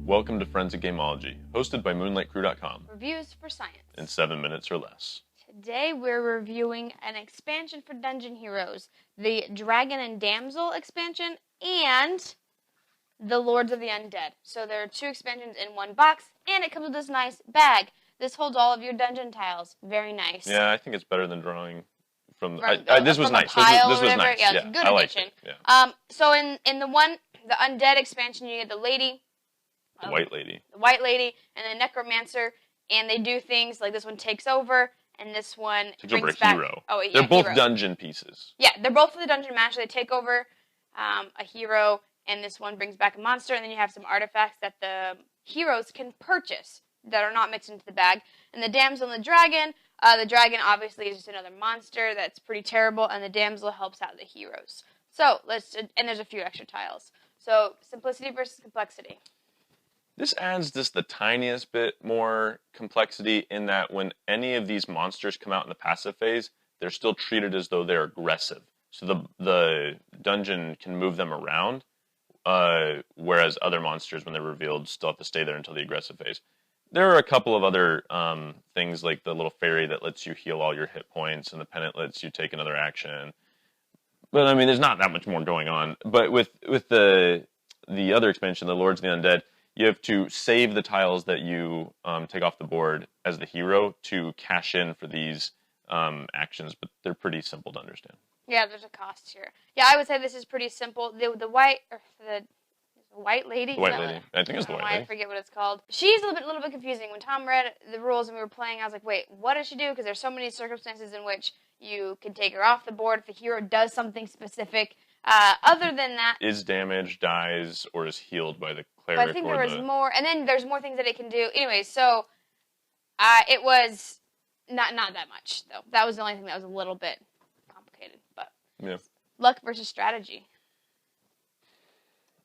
Welcome to Friends of Gameology, hosted by MoonlightCrew.com. Reviews for science. In 7 minutes or less. Today we're reviewing an expansion for Dungeon Heroes, the Dragon and Damsel expansion, and the Lords of the Undead. So there are 2 expansions in one box, and it comes with this nice bag. This holds all of your dungeon tiles. Very nice. Yeah, I think it's better than drawing from... This was nice. This was nice. Yeah, it's a good addition. Yeah. So in the Undead expansion, you get the lady. The White Lady. The White Lady and the Necromancer, and they do things like this one takes over, and this one brings back... Hero. Oh, yeah, they're both hero. dungeon pieces. Yeah, they're both for the Dungeon Master. They take over a hero, and this one brings back a monster, and then you have some artifacts that the heroes can purchase that are not mixed into the bag. And the Damsel and the Dragon obviously is just another monster that's pretty terrible, and the Damsel helps out the heroes. So, and there's a few extra tiles. So, simplicity versus complexity. This adds just the tiniest bit more complexity in that when any of these monsters come out in the passive phase, they're still treated as though they're aggressive. So the dungeon can move them around, whereas other monsters, when they're revealed, still have to stay there until the aggressive phase. There are a couple of other things, like the little fairy that lets you heal all your hit points, and the pennant lets you take another action. But, I mean, there's not that much more going on. But with the other expansion, the Lords of the Undead, you have to save the tiles that you take off the board as the hero to cash in for these actions, but they're pretty simple to understand. Yeah, there's a cost here. Yeah, I would say this is pretty simple. The White Lady. The White Lady. I think it's the White Lady. I forget what it's called. She's a little bit confusing. When Tom read the rules and we were playing, I was like, wait, what does she do? Because there's so many circumstances in which you can take her off the board if the hero does something specific. Other than that, is damaged, dies, or is healed by the cleric. But I think there was more, and then there's more things that it can do. Anyway, so it was not that much though. That was the only thing that was a little bit complicated. But yeah, luck versus strategy.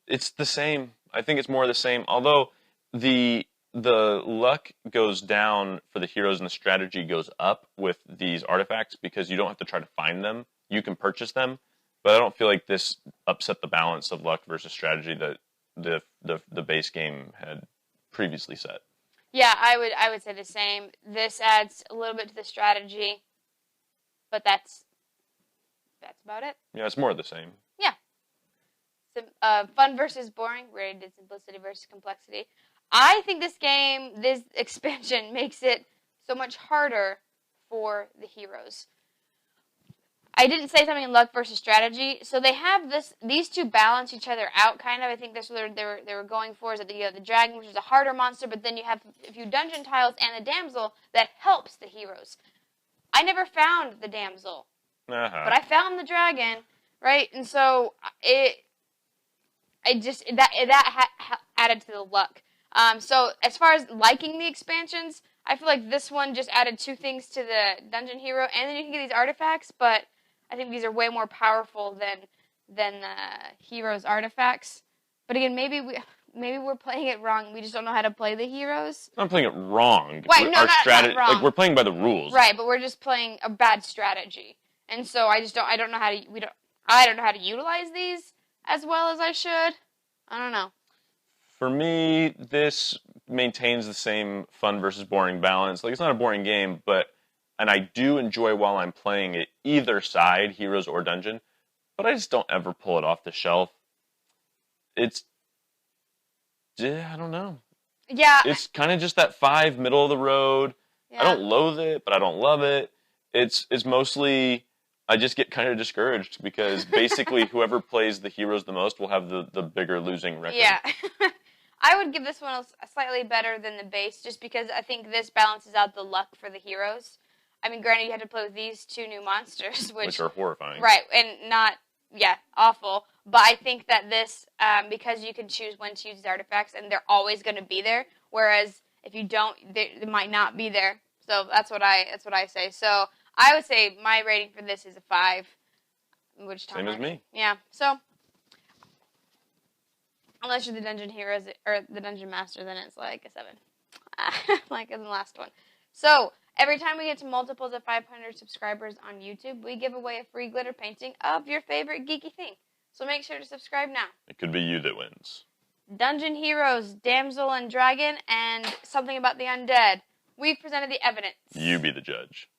It's the same. I think it's more the same. Although the luck goes down for the heroes and the strategy goes up with these artifacts because you don't have to try to find them. You can purchase them. But I don't feel like this upset the balance of luck versus strategy that the base game had previously set. Yeah, I would say the same. This adds a little bit to the strategy, but that's about it. Yeah, it's more of the same. Yeah. Fun versus boring. We already did simplicity versus complexity. I think this expansion makes it so much harder for the heroes. I didn't say something in luck versus strategy, so they have these two balance each other out, kind of. I think that's what they were going for, is that you have the dragon, which is a harder monster, but then you have a few dungeon tiles and the damsel that helps the heroes. I never found the damsel, but I found the dragon, right? And so that added to the luck. So as far as liking the expansions, I feel like this one just added 2 things to the dungeon hero, and then you can get these artifacts, but I think these are way more powerful than the heroes' artifacts. But again, maybe we're playing it wrong. We just don't know how to play the heroes. I'm not playing it wrong. Right, not wrong. Like, we're playing by the rules. Right, but we're just playing a bad strategy. And so I don't know how to utilize these as well as I should. I don't know. For me, this maintains the same fun versus boring balance. Like, it's not a boring game, and I do enjoy while I'm playing it, either side, heroes or dungeon, but I just don't ever pull it off the shelf. I don't know. Yeah. It's kind of just that 5 middle of the road. Yeah. I don't loathe it, but I don't love it. It's mostly, I just get kind of discouraged because basically whoever plays the heroes the most will have the bigger losing record. Yeah. I would give this one slightly better than the base, just because I think this balances out the luck for the heroes. I mean, granted, you had to play with these 2 new monsters, which are horrifying. Right, and awful. But I think that this, because you can choose when to use these artifacts, and they're always going to be there, whereas if you don't, they might not be there. So that's what I say. So I would say my rating for this is a 5. Same as me. Yeah, so unless you're the dungeon heroes or the dungeon master, then it's like a 7, like in the last one. So every time we get to multiples of 500 subscribers on YouTube, we give away a free glitter painting of your favorite geeky thing. So make sure to subscribe now. It could be you that wins. Dungeon Heroes, Damsel and Dragon, and something about the undead. We've presented the evidence. You be the judge.